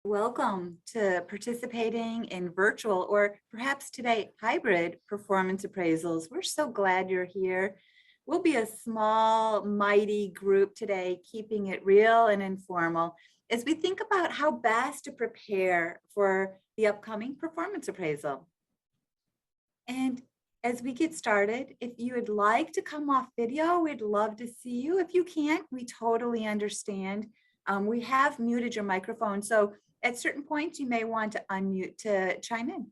Welcome to participating in virtual or perhaps today hybrid performance appraisals. We're so glad you're here. We'll be a small, mighty group today, keeping it real and informal as we think about how best to prepare for the upcoming performance appraisal. And as we get started, if you would like to come off video, we'd love to see you. If you can't, we totally understand. We have muted your microphone, so at certain points, you may want to unmute to chime in.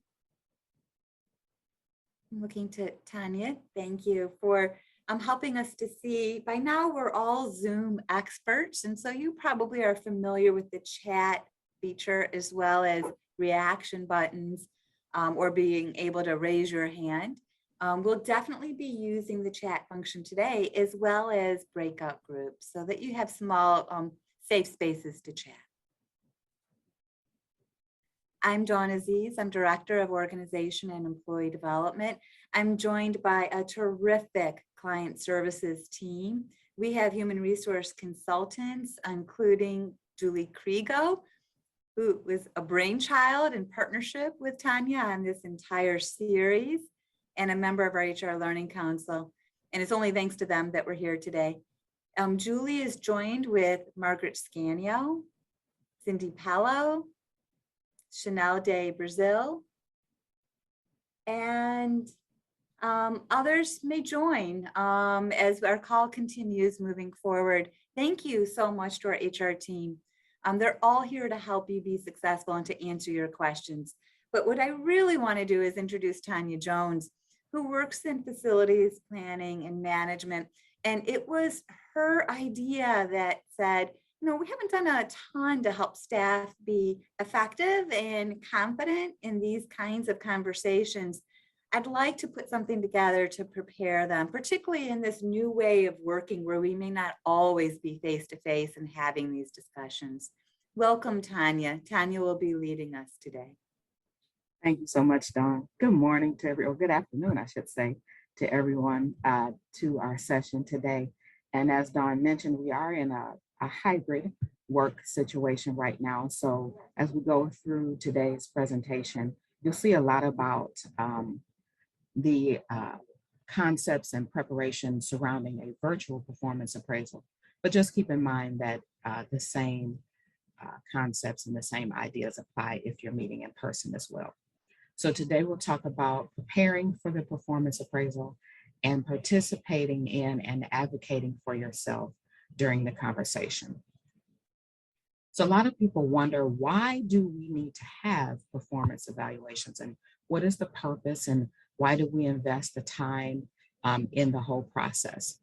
I'm looking to Tanya. Thank you for helping us to see. By now, we're all Zoom experts, and so you probably are familiar with the chat feature as well as reaction buttons or being able to raise your hand. We'll definitely be using the chat function today as well as breakout groups so that you have small safe spaces to chat. I'm Dawn Aziz. I'm Director of Organization and Employee Development. I'm joined by a terrific client services team. We have human resource consultants, including Julie Kriego, who was a brainchild in partnership with Tanya on this entire series, and a member of our HR Learning Council. And it's only thanks to them that we're here today. Julie is joined with Margaret Scanio, Cindy Pello, Chanel de Brazil, and others may join as our call continues moving forward. Thank you so much to our HR team. They're all here to help you be successful and to answer your questions. But what I really want to do is introduce Tanya Jones, who works in facilities planning and management. And it was her idea that said, we haven't done a ton to help staff be effective and confident in these kinds of conversations. I'd like to put something together to prepare them, particularly in this new way of working where we may not always be face-to-face and having these discussions. Welcome, Tanya. Tanya will be leading us today. Thank you so much, Dawn. Good morning to everyone, or good afternoon, I should say, to everyone to our session today. And as Dawn mentioned, we are in a hybrid work situation right now. So as we go through today's presentation, you'll see a lot about the concepts and preparation surrounding a virtual performance appraisal. But just keep in mind that the same concepts and the same ideas apply if you're meeting in person as well. So today we'll talk about preparing for the performance appraisal and participating in and advocating for yourself during the conversation. So a lot of people wonder, why do we need to have performance evaluations, and what is the purpose, and why do we invest the time in the whole process?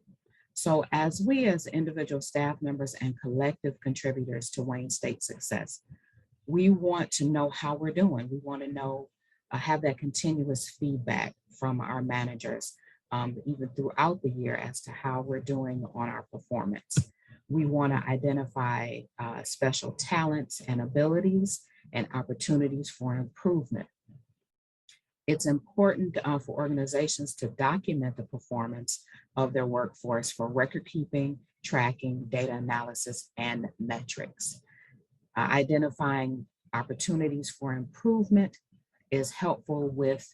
So as we as individual staff members and collective contributors to Wayne State success, we want to know how we're doing. We want to know, have that continuous feedback from our managers, even throughout the year, as to how we're doing on our performance. We want to identify special talents and abilities and opportunities for improvement. It's important for organizations to document the performance of their workforce for record keeping, tracking, data analysis, and metrics. Identifying opportunities for improvement is helpful with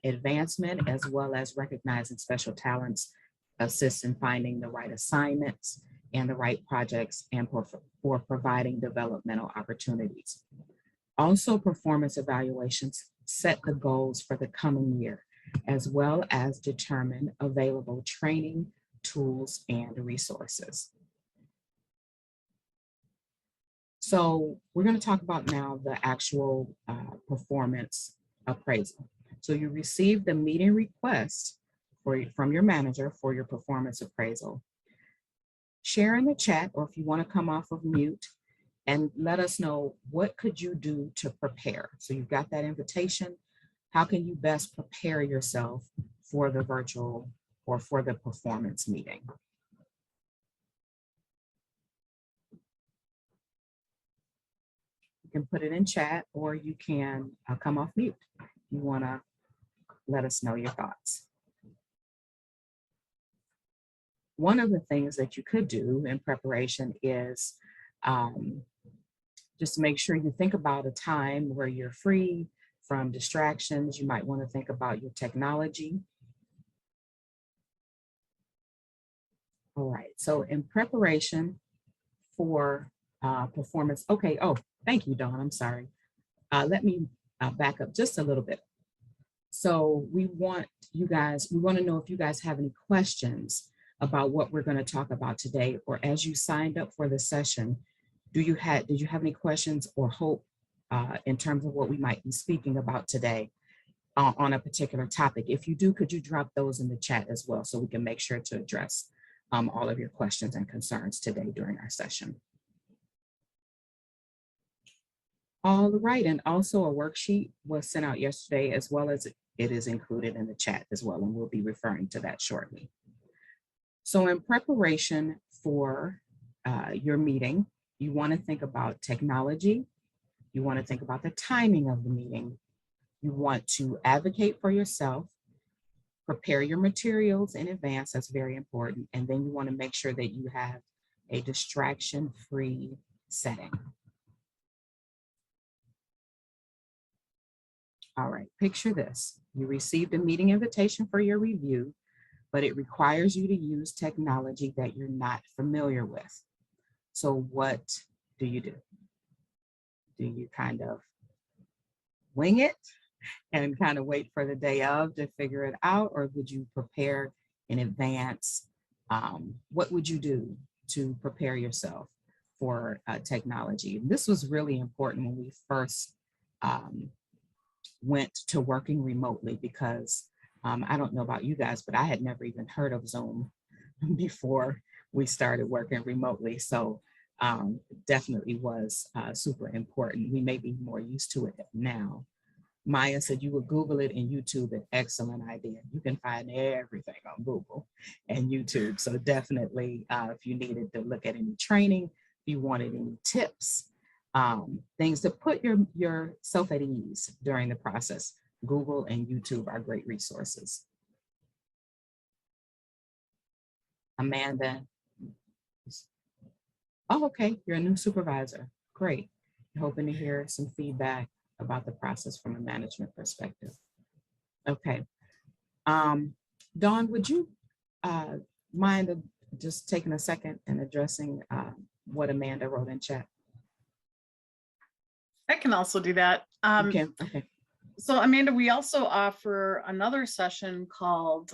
advancement, as well as recognizing special talents, assists in finding the right assignments and the right projects, and for providing developmental opportunities. Also, performance evaluations set the goals for the coming year, as well as determine available training, tools, and resources. So we're going to talk about now the actual performance appraisal. So you received the meeting request from your manager for your performance appraisal. Share in the chat, or if you want to come off of mute, and let us know, what could you do to prepare? So you've got that invitation. How can you best prepare yourself for the virtual or for the performance meeting? You can put it in chat, or you can come off mute. You want to let us know your thoughts. One of the things that you could do in preparation is just make sure you think about a time where you're free from distractions. You might want to think about your technology. All right, so in preparation for performance, okay, oh, thank you, Dawn, I'm sorry. Let me back up just a little bit. So we want to know if you guys have any questions about what we're going to talk about today, or as you signed up for the session, did you have any questions or hope in terms of what we might be speaking about today on a particular topic? If you do, could you drop those in the chat as well so we can make sure to address all of your questions and concerns today during our session. All right, and also a worksheet was sent out yesterday, as well as it is included in the chat as well, and we'll be referring to that shortly. So in preparation for your meeting, you want to think about technology. You want to think about the timing of the meeting. You want to advocate for yourself, prepare your materials in advance. That's very important. And then you want to make sure that you have a distraction-free setting. All right, picture this. You received a meeting invitation for your review, but it requires you to use technology that you're not familiar with. So what do? Do you kind of wing it and kind of wait for the day of to figure it out, or would you prepare in advance? What would you do to prepare yourself for technology? And this was really important when we first went to working remotely, because I don't know about you guys, but I had never even heard of Zoom before we started working remotely. So definitely was super important. We may be more used to it now. Maya said you would Google it and YouTube it. Excellent idea. You can find everything on Google and YouTube. So definitely, if you needed to look at any training, if you wanted any tips, things to put yourself at ease during the process, Google and YouTube are great resources. Amanda. Oh, okay, you're a new supervisor. Great. Hoping to hear some feedback about the process from a management perspective. Okay. Dawn, would you mind just taking a second and addressing what Amanda wrote in chat? I can also do that. Okay. So Amanda, we also offer another session called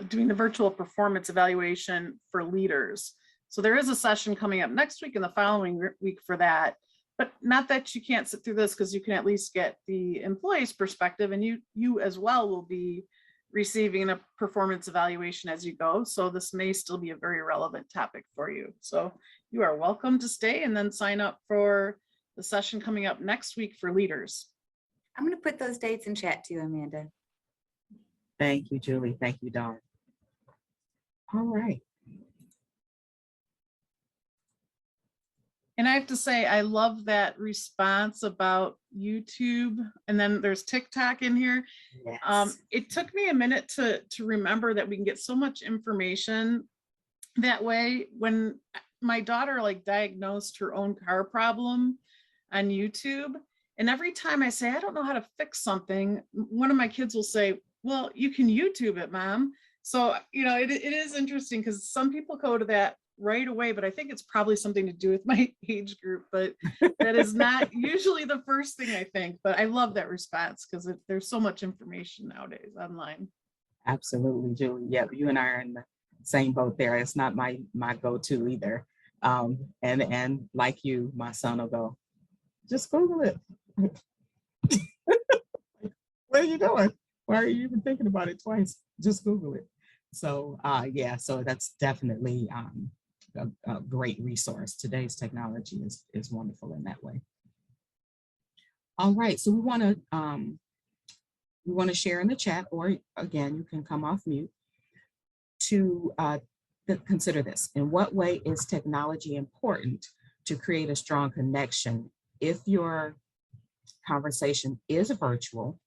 doing the virtual performance evaluation for leaders. So there is a session coming up next week and the following week for that. But not that you can't sit through this, because you can at least get the employee's perspective, and you as well will be receiving a performance evaluation as you go. So this may still be a very relevant topic for you. So you are welcome to stay and then sign up for the session coming up next week for leaders. I'm going to put those dates in chat too, Amanda. Thank you, Julie. Thank you, Dawn. All right. And I have to say, I love that response about YouTube. And then there's TikTok in here. Yes. It took me a minute to remember that we can get so much information that way. When my daughter diagnosed her own car problem on YouTube, and every time I say, I don't know how to fix something, one of my kids will say, well, you can YouTube it, Mom. So, it is interesting, because some people go to that right away, but I think it's probably something to do with my age group, but that is not usually the first thing I think. But I love that response, because there's so much information nowadays online. Absolutely, Julie. Yep, you and I are in the same boat there. It's not my go-to either. And like you, my son will go, just Google it. What are you doing? Why are you even thinking about it twice? Just Google it. So yeah, so that's definitely a great resource. Today's technology is wonderful in that way. All right, so we want to share in the chat, or again, you can come off mute to consider this. In what way is technology important to create a strong connection if your conversation is virtual?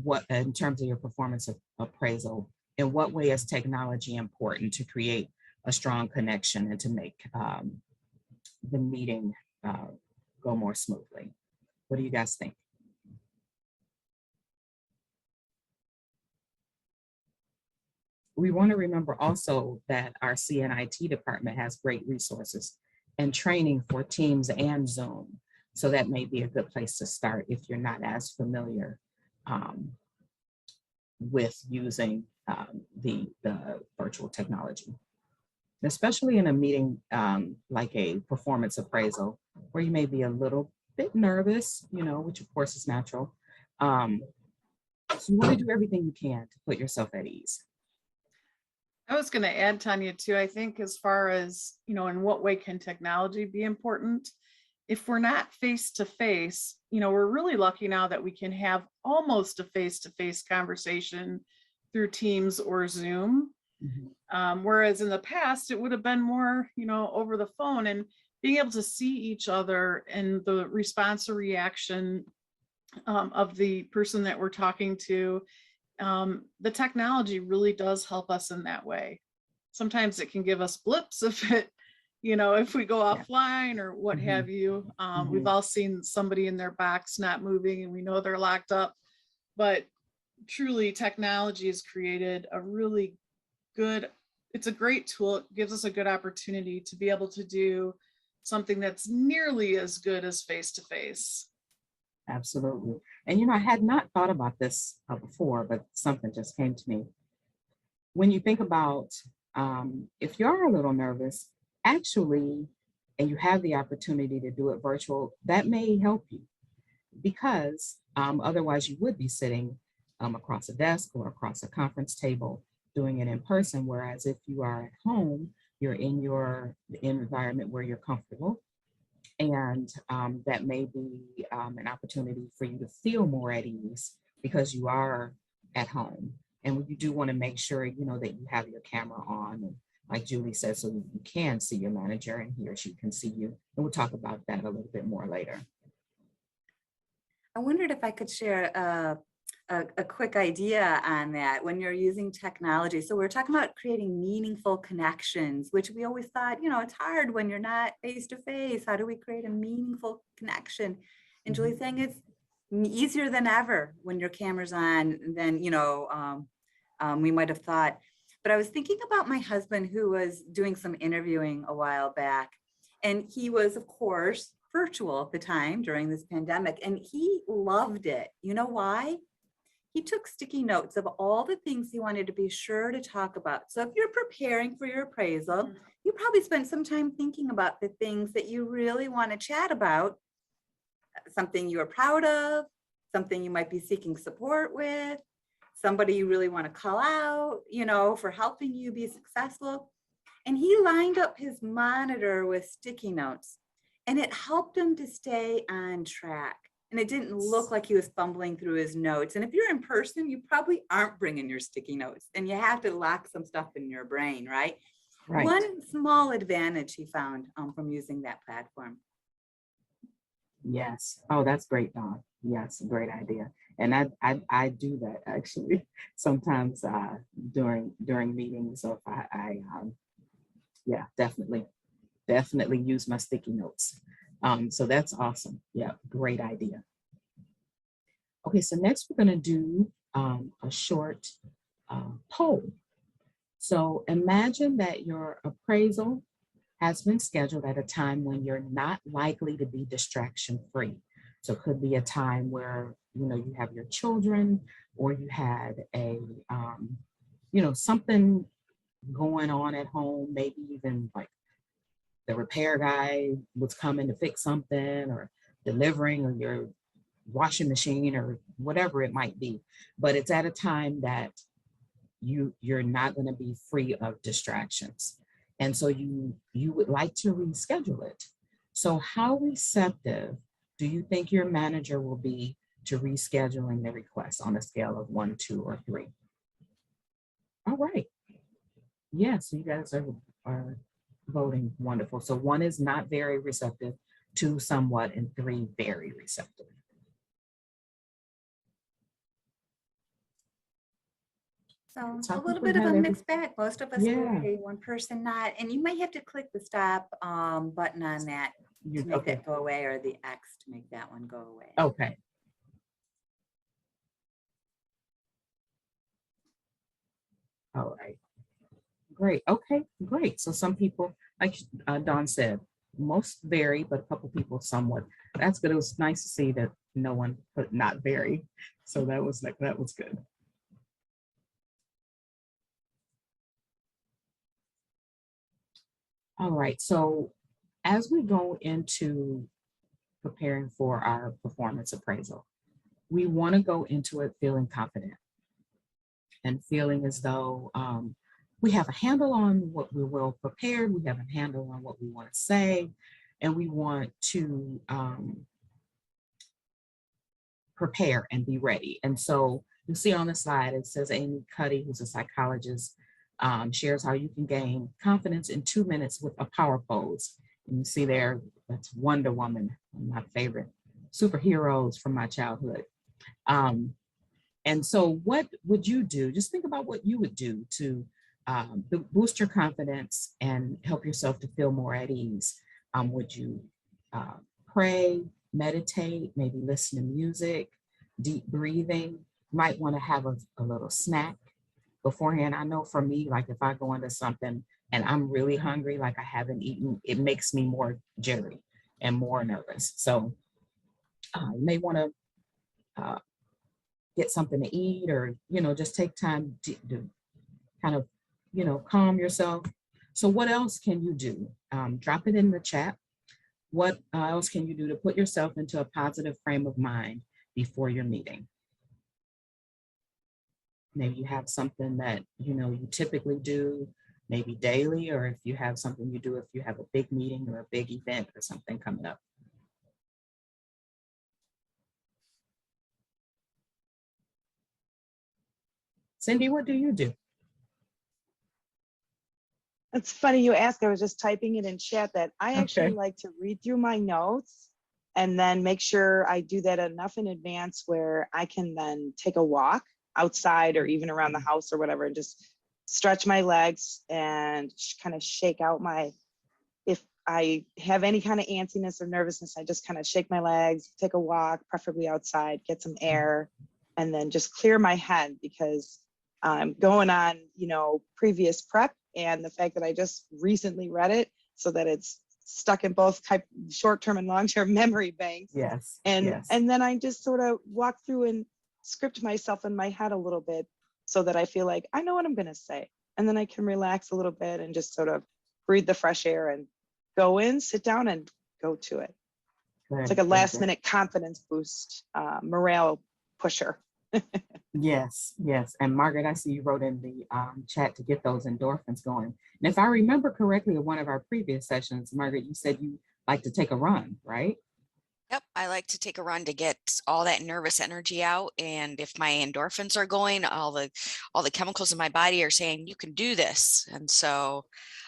What in terms of your performance appraisal, in what way is technology important to create a strong connection and to make the meeting go more smoothly. What do you guys think? We want to remember also that our CNIT department has great resources and training for Teams and Zoom. So that may be a good place to start if you're not as familiar with using the virtual technology, especially in a meeting like a performance appraisal, where you may be a little bit nervous, which of course is natural. So you want to do everything you can to put yourself at ease. I was going to add, Tanya, too, I think as far as, in what way can technology be important? If we're not face to face, we're really lucky now that we can have almost a face to face conversation through Teams or Zoom. Mm-hmm. Whereas in the past, it would have been more, over the phone, and being able to see each other and the response or reaction of the person that we're talking to. The technology really does help us in that way. Sometimes it can give us blips if we go offline or what mm-hmm. have you. Mm-hmm. We've all seen somebody in their box not moving and we know they're locked up, but truly technology has created it's a great tool. It gives us a good opportunity to be able to do something that's nearly as good as face-to-face. Absolutely. And, I had not thought about this before, but something just came to me. When you think about if you're a little nervous, actually, and you have the opportunity to do it virtual, that may help you, because otherwise you would be sitting across a desk or across a conference table doing it in person. Whereas if you are at home, you're in your environment where you're comfortable. And that may be an opportunity for you to feel more at ease because you are at home. And you do want to make sure, that you have your camera on, and like Julie said, so you can see your manager and he or she can see you. And we'll talk about that a little bit more later. I wondered if I could share a quick idea on that when you're using technology. So we're talking about creating meaningful connections, which we always thought, it's hard when you're not face to face. How do we create a meaningful connection? And mm-hmm. Julie's saying it's easier than ever when your camera's on than, we might have thought. But I was thinking about my husband, who was doing some interviewing a while back, and he was, of course, virtual at the time during this pandemic, and he loved it. You know why? He took sticky notes of all the things he wanted to be sure to talk about. So if you're preparing for your appraisal, you probably spent some time thinking about the things that you really want to chat about, something you are proud of, something you might be seeking support with, somebody you really want to call out, for helping you be successful. And he lined up his monitor with sticky notes, and it helped him to stay on track. And it didn't look like he was fumbling through his notes. And if you're in person, you probably aren't bringing your sticky notes, and you have to lock some stuff in your brain, right? One small advantage he found from using that platform. Yes. Oh, that's great, Dawn. Yes, great idea. And I do that actually sometimes during meetings. So if I definitely use my sticky notes. So that's awesome. Yeah, great idea. Okay, so next we're going to do a short poll. So imagine that your appraisal has been scheduled at a time when you're not likely to be distraction free. So it could be a time where, you have your children, or you had a, something going on at home, maybe even like the repair guy was coming to fix something, or delivering, or your washing machine, or whatever it might be. But it's at a time that you're not going to be free of distractions. And so you would like to reschedule it. So how receptive do you think your manager will be to rescheduling the request on a scale of 1, 2, or 3? All right. Yeah, so you guys are voting. Wonderful. So 1 is not very receptive, 2 somewhat, and 3 very receptive. So a Some little people bit of have a every, mixed bag. Most of us yeah, agree, one person not. And you might have to click the stop button on that you, to make okay, that go away, or the X to make that one go away. okay. All right, great, okay, great. So some people, like Dawn said, most vary, but a couple people somewhat. That's good. It was nice to see that no one put not very. So that was like, that was good. All right, so as we go into preparing for our performance appraisal, we want to go into it feeling confident and feeling as though we have a handle on what we're well prepared, we have a handle on what we want to say, and we want to prepare and be ready. And so you see on the slide, it says Amy Cuddy, who's a psychologist, shares how you can gain confidence in 2 minutes with a power pose. And you see there, that's Wonder Woman, my favorite superheroes from my childhood. And so what would you do? Just think about what you would do to boost your confidence and help yourself to feel more at ease. Would you pray, meditate, maybe listen to music, deep breathing? Might want to have a little snack beforehand. I know for me, like if I go into something and I'm really hungry, like I haven't eaten, it makes me more jittery and more nervous. So you may want to get something to eat, or just take time to kind of calm yourself. So what else can you do? Drop it in the chat. What else can you do to put yourself into a positive frame of mind before your meeting? Maybe you have something that you typically do, maybe daily, or if you have something you do if you have a big meeting or a big event or something coming up. Cindy, what do you do? It's funny you ask. I was just typing it in chat that I actually Okay. like to read through my notes and then make sure I do that enough in advance where I can then take a walk outside or even around the house or whatever and just stretch my legs and kind of shake out if I have any kind of antsiness or nervousness, I just kind of shake my legs, take a walk, preferably outside, get some air, and then just clear my head because I'm going on, previous prep and the fact that I just recently read it so that it's stuck in both short-term and long-term memory banks. Yes. And yes. and then I just sort of walk through and script myself in my head a little bit so that I feel like I know what I'm going to say. And then I can relax a little bit and just sort of breathe the fresh air and go in, sit down, and go to it. It's like a last minute confidence boost, morale pusher. Yes, yes. And Margaret, I see you wrote in the chat to get those endorphins going. And if I remember correctly, in one of our previous sessions, Margaret, you said you like to take a run, right? Yep, I like to take a run to get all that nervous energy out. And if my endorphins are going, all the chemicals in my body are saying you can do this. And so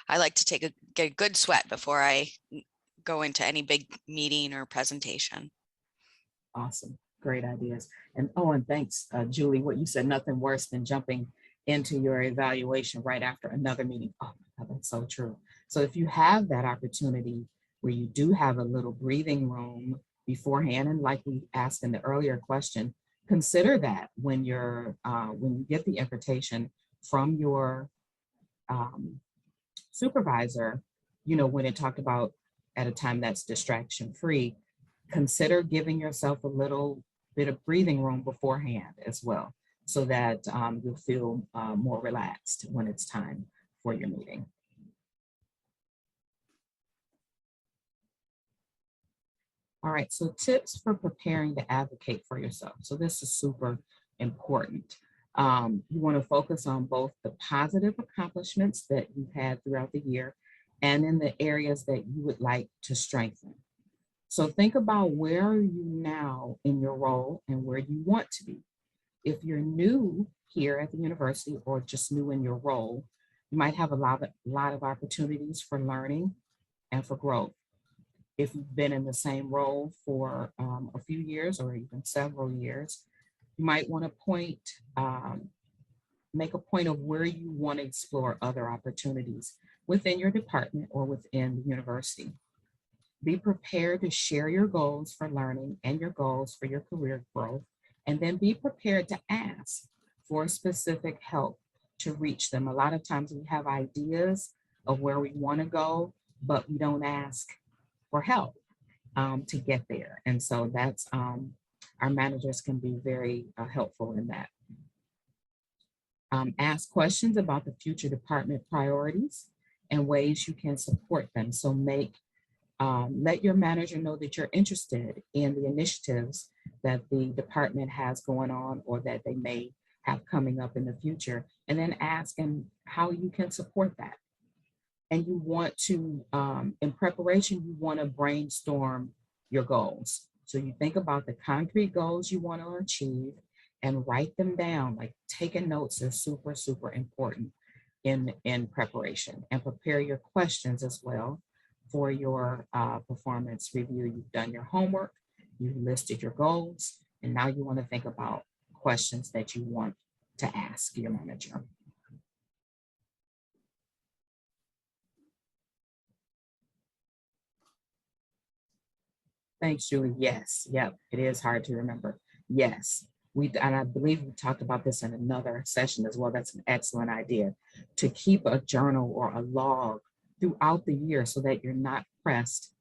I like to get a good sweat before I go into any big meeting or presentation. Awesome. Great ideas. And thanks, Julie, what you said, nothing worse than jumping into your evaluation right after another meeting. Oh my God, that's so true. So if you have that opportunity where you do have a little breathing room beforehand, and like we asked in the earlier question, consider that when you get the invitation from your supervisor, when it talked about at a time that's distraction free, consider giving yourself a little bit of breathing room beforehand as well, so that you'll feel more relaxed when it's time for your meeting. All right, so tips for preparing to advocate for yourself. So this is super important. You want to focus on both the positive accomplishments that you've had throughout the year and in the areas that you would like to strengthen. So think about where are you now in your role and where you want to be. If you're new here at the university or just new in your role, you might have a lot of opportunities for learning and for growth. If you've been in the same role for a few years or even several years, you might want to point make a point of where you want to explore other opportunities within your department or within the university. Be prepared to share your goals for learning and your goals for your career growth, and then be prepared to ask for specific help to reach them. A lot of times we have ideas of where we want to go, but we don't ask for help to get there. And so that's our managers can be very helpful in that. Ask questions about the future department priorities and ways you can support them. So let your manager know that you're interested in the initiatives that the department has going on or that they may have coming up in the future, and then ask them how you can support that. And you want to, in preparation, you want to brainstorm your goals. So you think about the concrete goals you want to achieve and write them down. Like taking notes is super, super important in preparation, and prepare your questions as well for your performance review. You've done your homework, you've listed your goals, and now you want to think about questions that you want to ask your manager. Thanks, Julie. Yes, yep, it is hard to remember. Yes, and I believe we talked about this in another session as well. That's an excellent idea, to keep a journal or a log throughout the year so that you're not pressed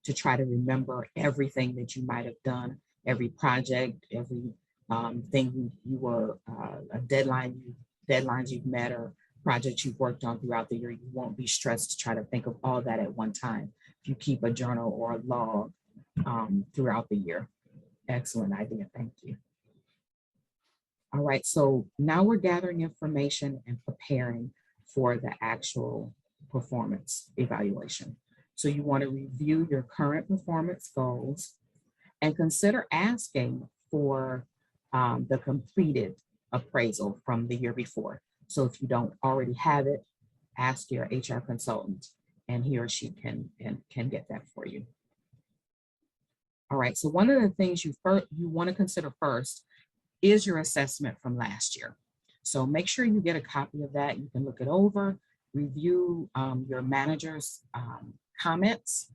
to try to remember everything that you might have done, every project, every thing you were, a deadlines you've met or projects you've worked on throughout the year. You won't be stressed to try to think of all that at one time if you keep a journal or a log throughout the year. Excellent idea, thank you. All right, so now we're gathering information and preparing for the actual performance evaluation. So you want to review your current performance goals and consider asking for the completed appraisal from the year before. So if you don't already have it, ask your HR consultant and he or she can get that for you. All right, so one of the things you want to consider first is your assessment from last year. So make sure you get a copy of that. You can look it over, review your manager's comments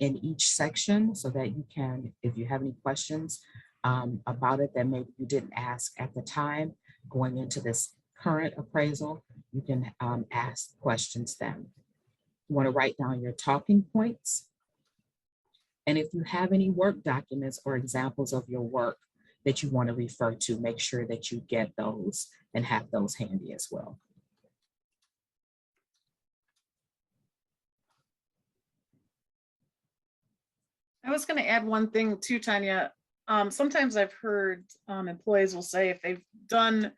in each section so that you can, if you have any questions about it that maybe you didn't ask at the time going into this current appraisal, you can ask questions then. You want to write down your talking points. And if you have any work documents or examples of your work that you want to refer to, make sure that you get those and have those handy as well. I was going to add one thing too, Tanya. Sometimes I've heard employees will say if they've done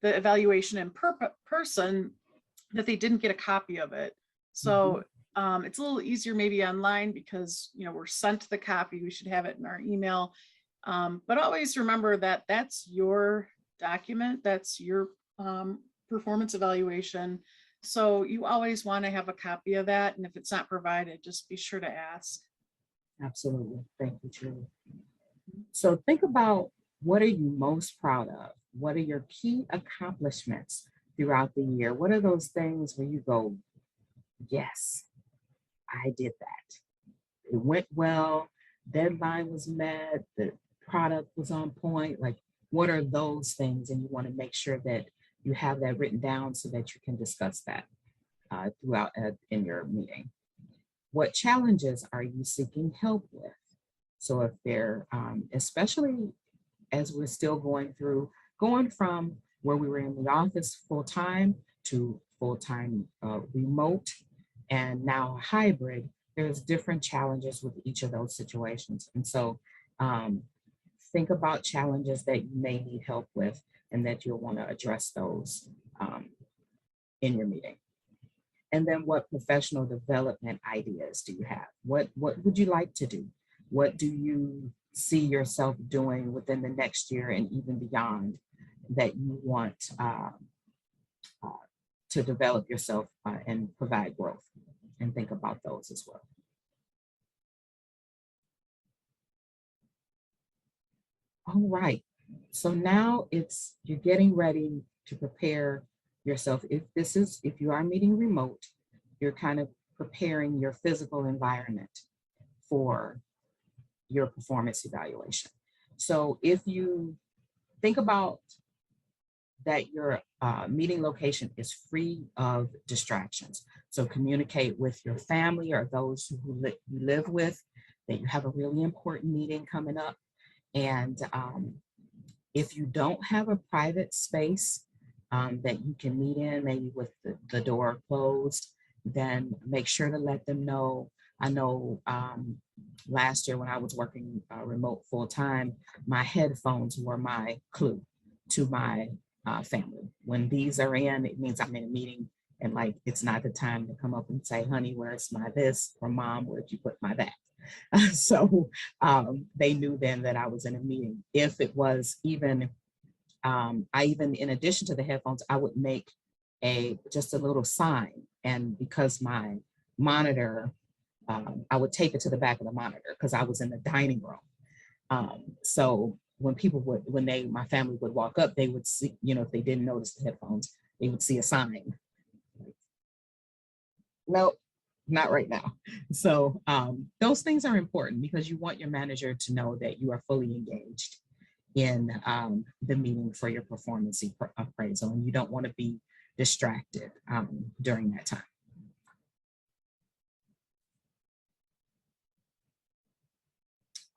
the evaluation in person, that they didn't get a copy of it. So it's a little easier maybe online because, you know, we're sent the copy. We should have it in our email. But always remember that that's your document. That's your performance evaluation. So you always want to have a copy of that. And if it's not provided, just be sure to ask. Absolutely. Thank you, Julie. So think about, what are you most proud of? What are your key accomplishments throughout the year? What are those things where you go, yes, I did that. It went well, deadline was met, the product was on point. Like, what are those things? And you want to make sure that you have that written down so that you can discuss that throughout in your meeting. What challenges are you seeking help with? So if they're, especially as we're still going from where we were in the office full-time to full-time remote and now hybrid, there's different challenges with each of those situations. And so think about challenges that you may need help with and that you'll want to address those in your meeting. And then what professional development ideas do you have? What would you like to do? What do you see yourself doing within the next year and even beyond that you want to develop yourself and provide growth? And think about those as well. All right, so now you're getting ready to prepare yourself. If you are meeting remote, you're kind of preparing your physical environment for your performance evaluation. So if you think about that your meeting location is free of distractions. So communicate with your family or those who you live with that you have a really important meeting coming up. And if you don't have a private space that you can meet in, maybe with the door closed, then make sure to let them know. I know last year when I was working remote full time, my headphones were my clue to my family. When these are in, it means I'm in a meeting and like it's not the time to come up and say, honey, where's my this? Or mom, where'd you put my that? So they knew then that I was in a meeting. If it was even, I even, in addition to the headphones, I would make just a little sign. And because my monitor, I would tape it to the back of the monitor because I was in the dining room. So when people would, my family would walk up, they would see, if they didn't notice the headphones, they would see a sign. Nope, not right now. So those things are important because you want your manager to know that you are fully engaged in the meeting for your performance appraisal, and you don't want to be distracted during that time.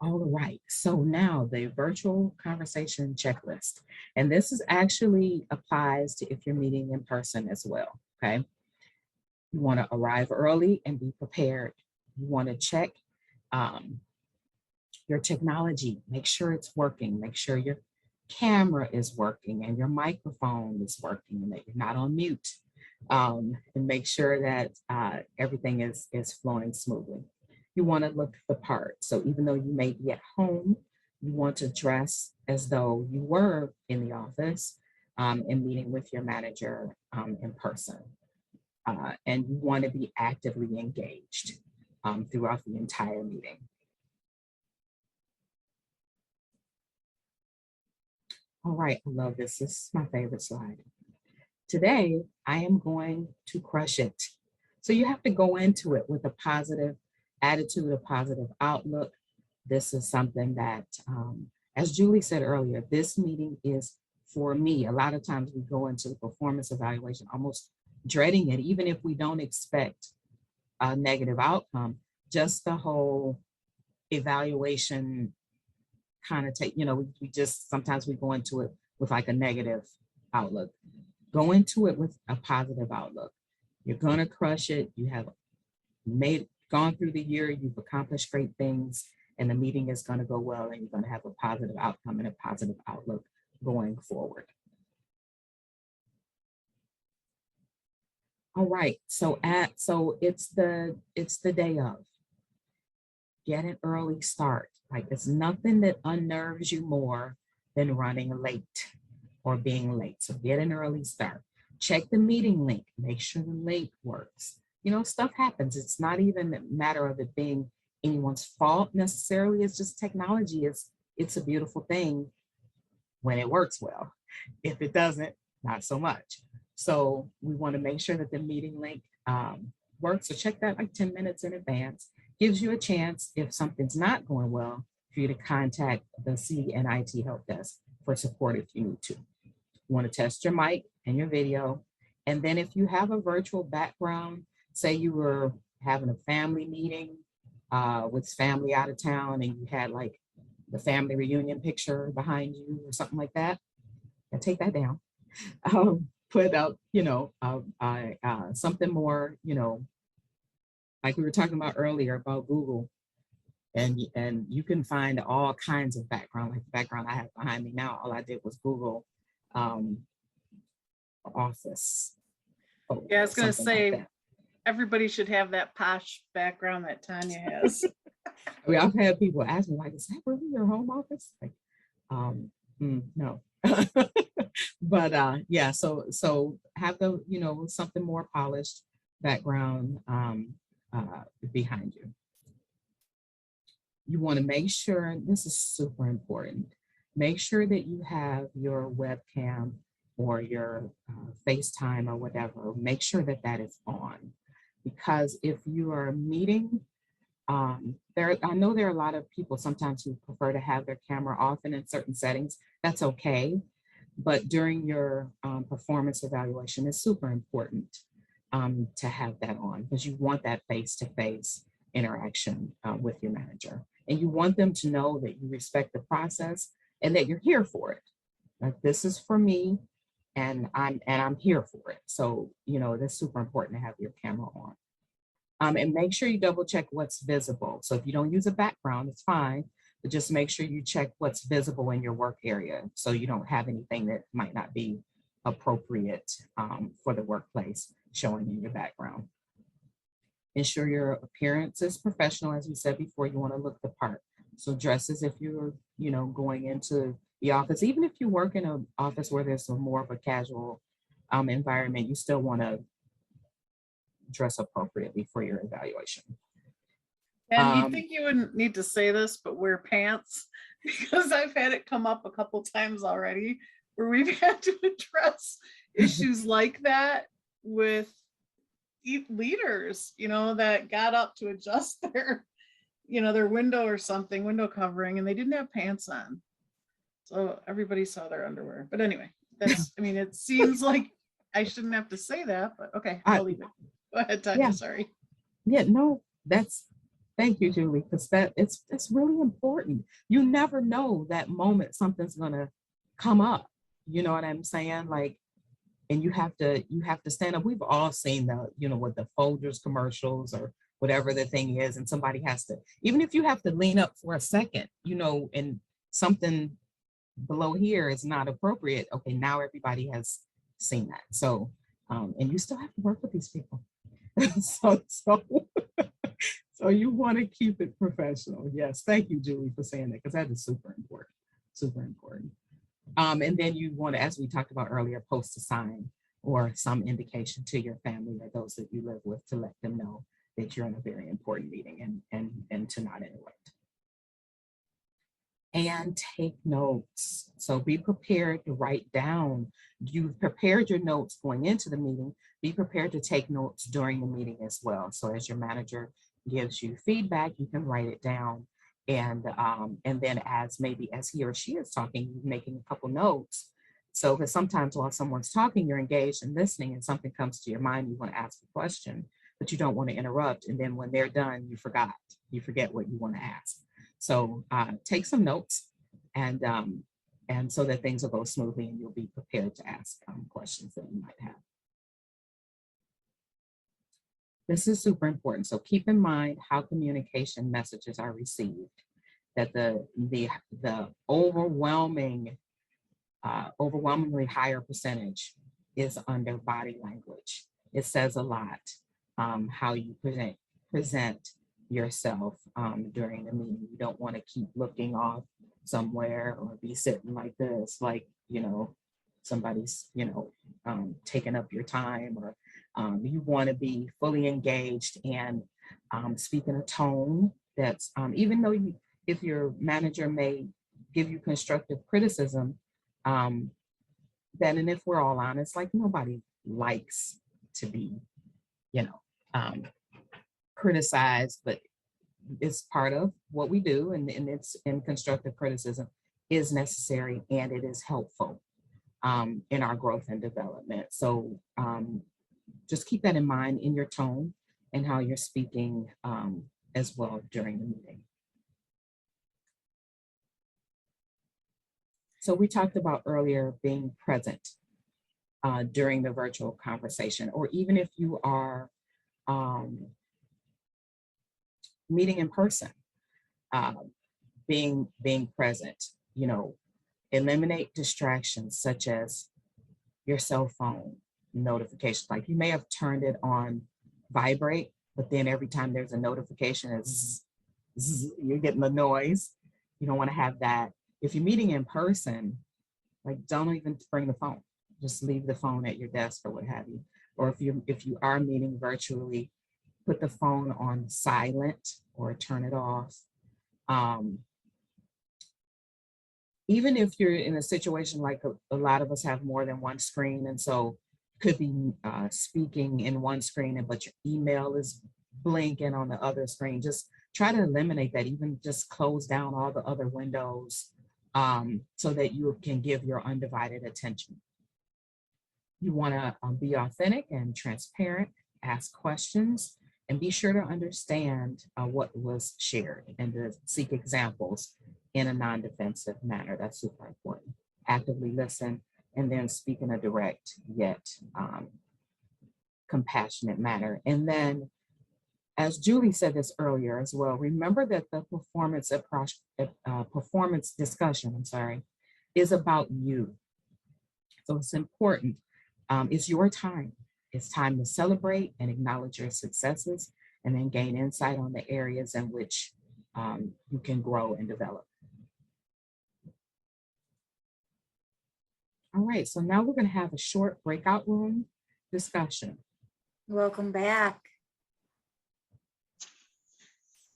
All right, so now the virtual conversation checklist. And this is actually applies to if you're meeting in person as well, okay? You wanna arrive early and be prepared. You wanna check your technology, make sure it's working, make sure your camera is working and your microphone is working and that you're not on mute. And make sure that everything is flowing smoothly. You want to look the part. So even though you may be at home, you want to dress as though you were in the office and meeting with your manager in person. And you want to be actively engaged throughout the entire meeting. All right, I love this. This is my favorite slide. Today, I am going to crush it. So you have to go into it with a positive attitude, a positive outlook. This is something that, as Julie said earlier, this meeting is for me. A lot of times we go into the performance evaluation almost dreading it, even if we don't expect a negative outcome. Just the whole evaluation kind of take, we just, sometimes we go into it with like a negative outlook. Go into it with a positive outlook. You're gonna crush it. You have gone through the year, you've accomplished great things, and the meeting is gonna go well, and you're gonna have a positive outcome and a positive outlook going forward. All right, so it's the day of. Get an early start. Like there's nothing that unnerves you more than running late or being late. So get an early start. Check the meeting link, make sure the link works. Stuff happens. It's not even a matter of it being anyone's fault necessarily. It's just technology. It's a beautiful thing when it works well. If it doesn't, not so much. So we want to make sure that the meeting link works. So check that like 10 minutes in advance. Gives you a chance, if something's not going well, for you to contact the CNIT help desk for support if you need to. You want to test your mic and your video. And then if you have a virtual background, say you were having a family meeting with family out of town and you had like the family reunion picture behind you or something like that, and take that down. Put up, something more, like we were talking about earlier about Google, and you can find all kinds of background, like the background I have behind me now. All I did was Google office. Yeah, I was going to say, like everybody should have that posh background that Tanya has. I mean, I've had people ask me, like, is that really your home office? Like, no. But yeah, so have the, something more polished background behind you. You want to make sure, this is super important, make sure that you have your webcam or your FaceTime or whatever, make sure that that is on. Because if you are meeting, I know there are a lot of people sometimes who prefer to have their camera off, and in certain settings, that's okay. But during your performance evaluation, it's super important to have that on, because you want that face-to-face interaction with your manager. And you want them to know that you respect the process and that you're here for it. Like, this is for me, and I'm here for it. So, you know, that's super important to have your camera on. And make sure you double check what's visible. So if you don't use a background, it's fine, but just make sure you check what's visible in your work area, so you don't have anything that might not be appropriate for the workplace showing in your background. Ensure your appearance is professional. As we said before, you want to look the part. So dress as if you're, you know, going into the office. Even if you work in an office where there's more of a casual environment, you still want to dress appropriately for your evaluation. And you think you wouldn't need to say this, but wear pants, because I've had it come up a couple times already where we've had to address issues like that with leaders, you know, that got up to adjust their, you know, their window or something, window covering, and they didn't have pants on. So everybody saw their underwear. But anyway, that's, I mean, it seems like I shouldn't have to say that, but okay, I'll leave it. Go ahead, Tanya, Yeah. sorry. Yeah, no, thank you, Julie, because it's really important. You never know that moment something's gonna come up. You know what I'm saying? Like, and you have to stand up. We've all seen the, you know, with the Folgers commercials or whatever the thing is, and somebody has to, even if you have to lean up for a second, you know, and something below here is not appropriate. Okay, now everybody has seen that. So, and you still have to work with these people. So you want to keep it professional. Yes, thank you, Julie, for saying that, because that is super important, super important. And then you want to, as we talked about earlier, post a sign or some indication to your family or those that you live with to let them know that you're in a very important meeting, and to not interrupt. And take notes. So be prepared to write down. You've prepared your notes going into the meeting. Be prepared to take notes during the meeting as well. So as your manager gives you feedback, you can write it down. And then as he or she is talking, you're making a couple notes. So because sometimes while someone's talking, you're engaged and listening, and something comes to your mind, you want to ask a question, but you don't want to interrupt. And then when they're done, you forget what you want to ask. So take some notes, and so that things will go smoothly and you'll be prepared to ask questions that you might have. This is super important. So keep in mind how communication messages are received, that the overwhelmingly higher percentage is under body language. It says a lot how you present yourself during the meeting. You don't want to keep looking off somewhere or be sitting like this, like, you know, somebody's, you know, taking up your time, or you want to be fully engaged and speak in a tone that's, even though if your manager may give you constructive criticism, then, and if we're all honest, like, nobody likes to be, you know, criticized, but it's part of what we do, and it's, and constructive criticism is necessary, and it is helpful in our growth and development. So just keep that in mind in your tone and how you're speaking as well during the meeting. So we talked about earlier being present during the virtual conversation, or even if you are meeting in person, being present, you know, eliminate distractions such as your cell phone notifications. Like, you may have turned it on vibrate, but then every time there's a notification, it's you're getting the noise. You don't want to have that. If you're meeting in person, like, don't even bring the phone. Just leave the phone at your desk or what have you. Or if you are meeting virtually, put the phone on silent or turn it off. even if you're in a situation like a lot of us have more than one screen, and so could be speaking in one screen, and but your email is blinking on the other screen, just try to eliminate that. Even just close down all the other windows so that you can give your undivided attention. You want to be authentic and transparent, ask questions, and be sure to understand what was shared and to seek examples in a non-defensive manner. That's super important. Actively listen and then speak in a direct yet compassionate manner. And then, as Julie said this earlier as well, remember that the performance discussion, is about you. So it's important. It's your time. It's time to celebrate and acknowledge your successes and then gain insight on the areas in which you can grow and develop. All right, so now we're going to have a short breakout room discussion. Welcome back.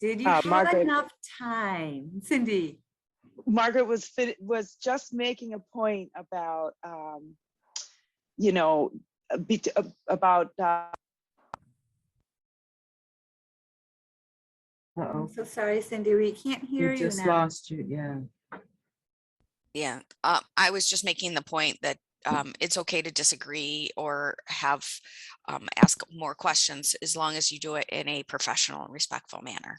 Did you have Margaret. enough time, Cindy? Margaret was just making a point about, you know, about. I'm so sorry, Cindy. We can't hear We you just now. lost you, yeah. Yeah, I was just making the point that it's okay to disagree or have ask more questions as long as you do it in a professional and respectful manner.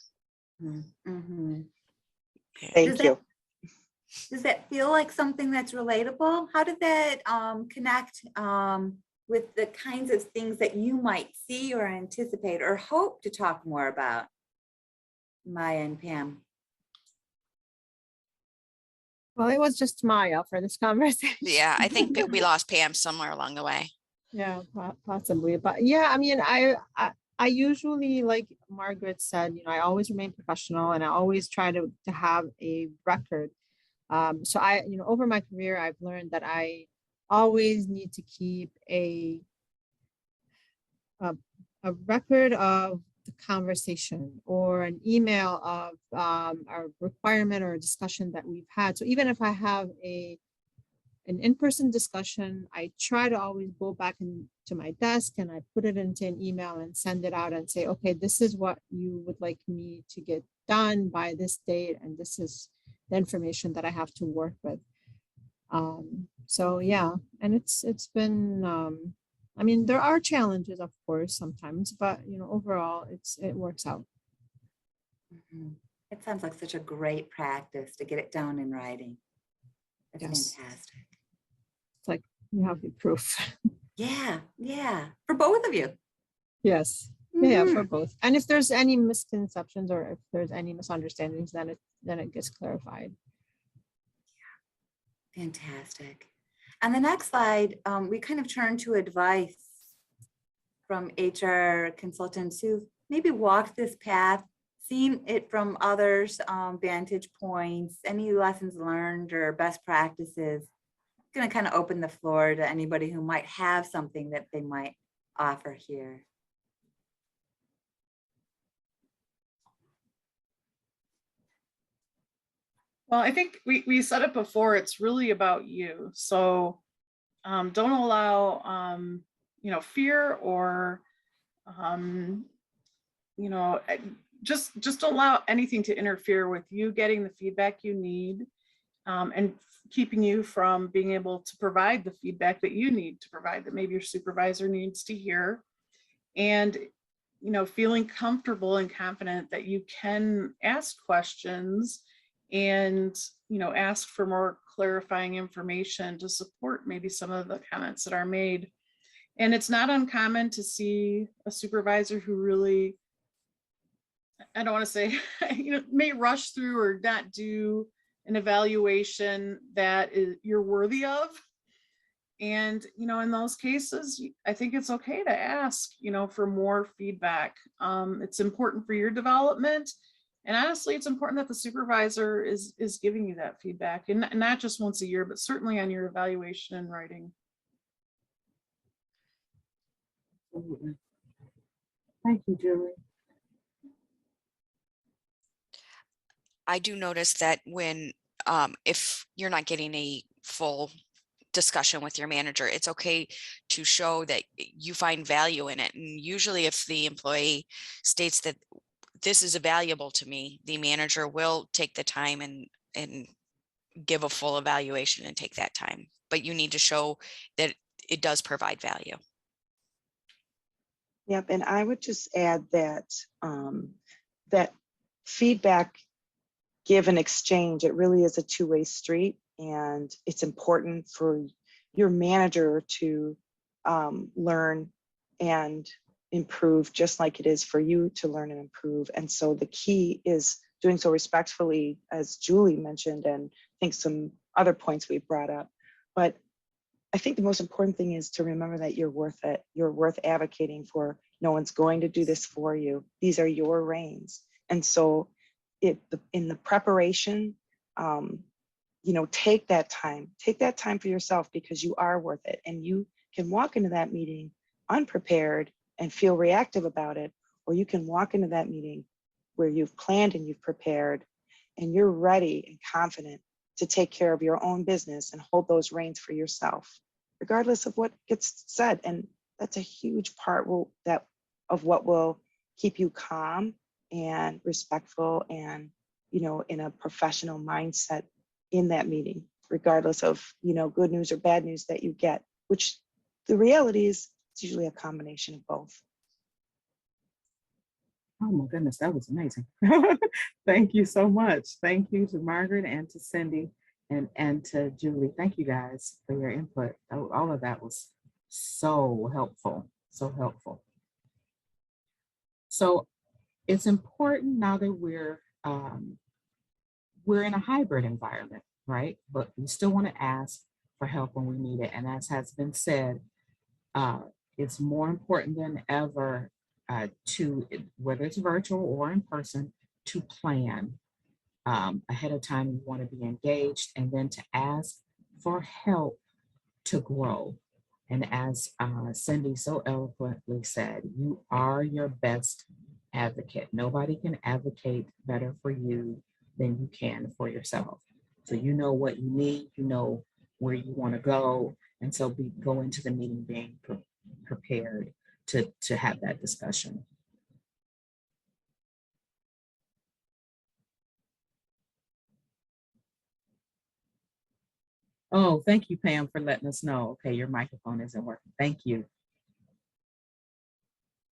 Mhm. Thank you. Does that feel like something that's relatable? How did that connect with the kinds of things that you might see or anticipate or hope to talk more about, Maya and Pam? Well, it was just Maya for this conversation. Yeah, I think we lost Pam somewhere along the way. Yeah, possibly. But yeah, I mean, I usually, like Margaret said, you know, I always remain professional and I always try to have a record. So you know, over my career, I've learned that I always need to keep a record of the conversation or an email of a requirement or a discussion that we've had. So even if I have an in-person discussion, I try to always go back into my desk and I put it into an email and send it out and say, okay, this is what you would like me to get done by this date, and this is the information that I have to work with. So yeah, and it's been I mean, there are challenges, of course, sometimes, but you know, overall, it works out. It sounds like such a great practice to get it down in writing. That's Yes. fantastic. It's like you have the proof. Yeah, yeah, for both of you. Yes. Yeah, for Mhm. both. And if there's any misconceptions or if there's any misunderstandings, then it gets clarified. Fantastic. On the next slide, we kind of turn to advice from HR consultants who've maybe walked this path, seen it from others' vantage points, any lessons learned or best practices. I'm going to kind of open the floor to anybody who might have something that they might offer here. Well, I think we said it before, it's really about you. So don't allow, you know, fear or, you know, just allow anything to interfere with you getting the feedback you need and keeping you from being able to provide the feedback that you need to provide, that maybe your supervisor needs to hear. And, you know, feeling comfortable and confident that you can ask questions and, you know, ask for more clarifying information to support maybe some of the comments that are made. And it's not uncommon to see a supervisor who really, I don't want to say, you know, may rush through or not do an evaluation that you're worthy of. And, you know, in those cases, I think it's okay to ask, you know, for more feedback. It's important for your development. And honestly, it's important that the supervisor is giving you that feedback, and not just once a year, but certainly on your evaluation and writing. Absolutely. Thank you, Julie. I do notice that when if you're not getting a full discussion with your manager, it's okay to show that you find value in it. And usually if the employee states that this is valuable to me, the manager will take the time and give a full evaluation and take that time. But you need to show that it does provide value. Yep, and I would just add that that feedback give and exchange, it really is a two-way street, and it's important for your manager to learn and improve just like it is for you to learn and improve. And so the key is doing so respectfully, as Julie mentioned, and I think some other points we brought up. But I think the most important thing is to remember that you're worth it. You're worth advocating for. No one's going to do this for you. These are your reins. And so in the preparation, take that time for yourself, because you are worth it. And you can walk into that meeting unprepared and feel reactive about it, or you can walk into that meeting where you've planned and you've prepared and you're ready and confident to take care of your own business and hold those reins for yourself, regardless of what gets said. And that's a huge part of what will keep you calm and respectful and, in a professional mindset in that meeting, regardless of, good news or bad news that you get, which the reality is it's usually a combination of both. Oh my goodness, that was amazing. Thank you so much. Thank you to Margaret and to Cindy and to Julie. Thank you guys for your input. All of that was so helpful, so helpful. So it's important now that we're in a hybrid environment, right? But we still want to ask for help when we need it. And as has been said, it's more important than ever to, whether it's virtual or in person, to plan ahead of time. You want to be engaged, and then to ask for help to grow. And as Cindy so eloquently said, you are your best advocate. Nobody can advocate better for you than you can for yourself. So you know what you need, you know where you want to go, and so go into the meeting being prepared to have that discussion. Oh, thank you, Pam, for letting us know. Okay, your microphone isn't working. Thank you.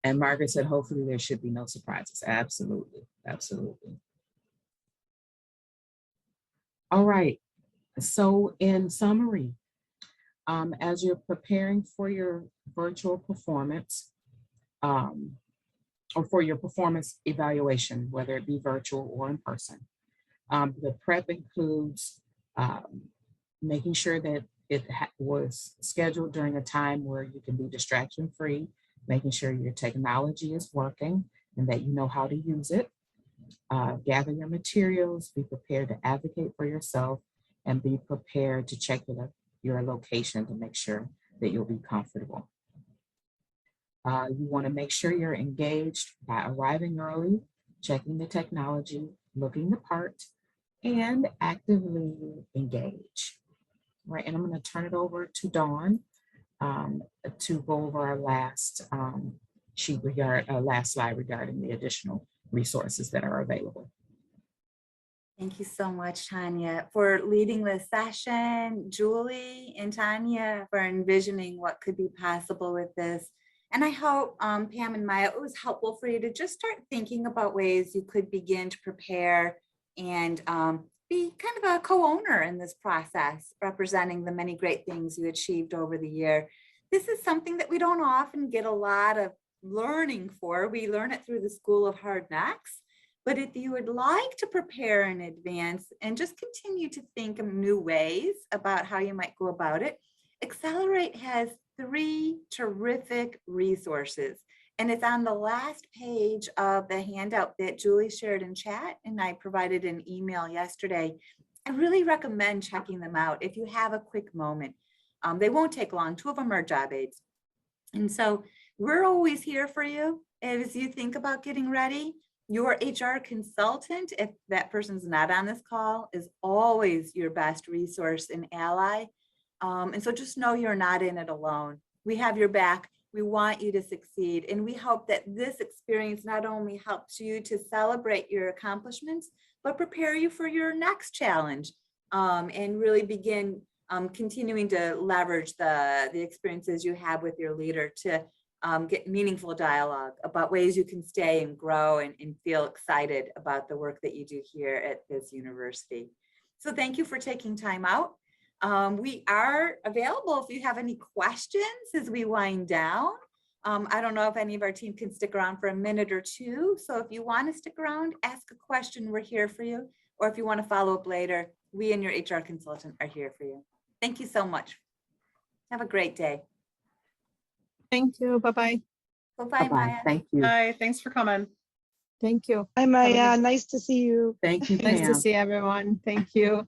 And Margaret said, hopefully there should be no surprises. Absolutely, absolutely. All right, so in summary, as you're preparing for your virtual performance, or for your performance evaluation, whether it be virtual or in person, the prep includes making sure that it was scheduled during a time where you can be distraction-free, making sure your technology is working and that you know how to use it. Gather your materials, be prepared to advocate for yourself, and be prepared to check your location to make sure that you'll be comfortable. You want to make sure you're engaged by arriving early, checking the technology, looking the part, and actively engage. Right, and I'm going to turn it over to Dawn to go over our last last slide regarding the additional resources that are available. Thank you so much, Tanya, for leading the session, Julie and Tanya for envisioning what could be possible with this. And I hope, Pam and Maya, it was helpful for you to just start thinking about ways you could begin to prepare and be kind of a co-owner in this process, representing the many great things you achieved over the year. This is something that we don't often get a lot of learning for. We learn it through the School of Hard Knocks. But if you would like to prepare in advance and just continue to think of new ways about how you might go about it, Accelerate has 3 terrific resources. And it's on the last page of the handout that Julie shared in chat, and I provided an email yesterday. I really recommend checking them out if you have a quick moment. They won't take long. 2 of them are job aids. And so we're always here for you as you think about getting ready. Your HR consultant, if that person's not on this call, is always your best resource and ally. And so just know you're not in it alone. We have your back. We want you to succeed. And we hope that this experience not only helps you to celebrate your accomplishments, but prepare you for your next challenge, and really begin continuing to leverage the experiences you have with your leader to get meaningful dialogue about ways you can stay and grow and feel excited about the work that you do here at this university. So thank you for taking time out. We are available if you have any questions as we wind down. I don't know if any of our team can stick around for a minute or two. So if you want to stick around, ask a question, we're here for you. Or if you want to follow up later, we and your HR consultant are here for you. Thank you so much. Have a great day. Thank you. Bye-bye. Bye-bye, Bye-bye. Maya. Thank you. Hi, thanks for coming. Thank you. Hi, Maya. Nice to see you. Thank you, Nice to Pam. see everyone. Thank you.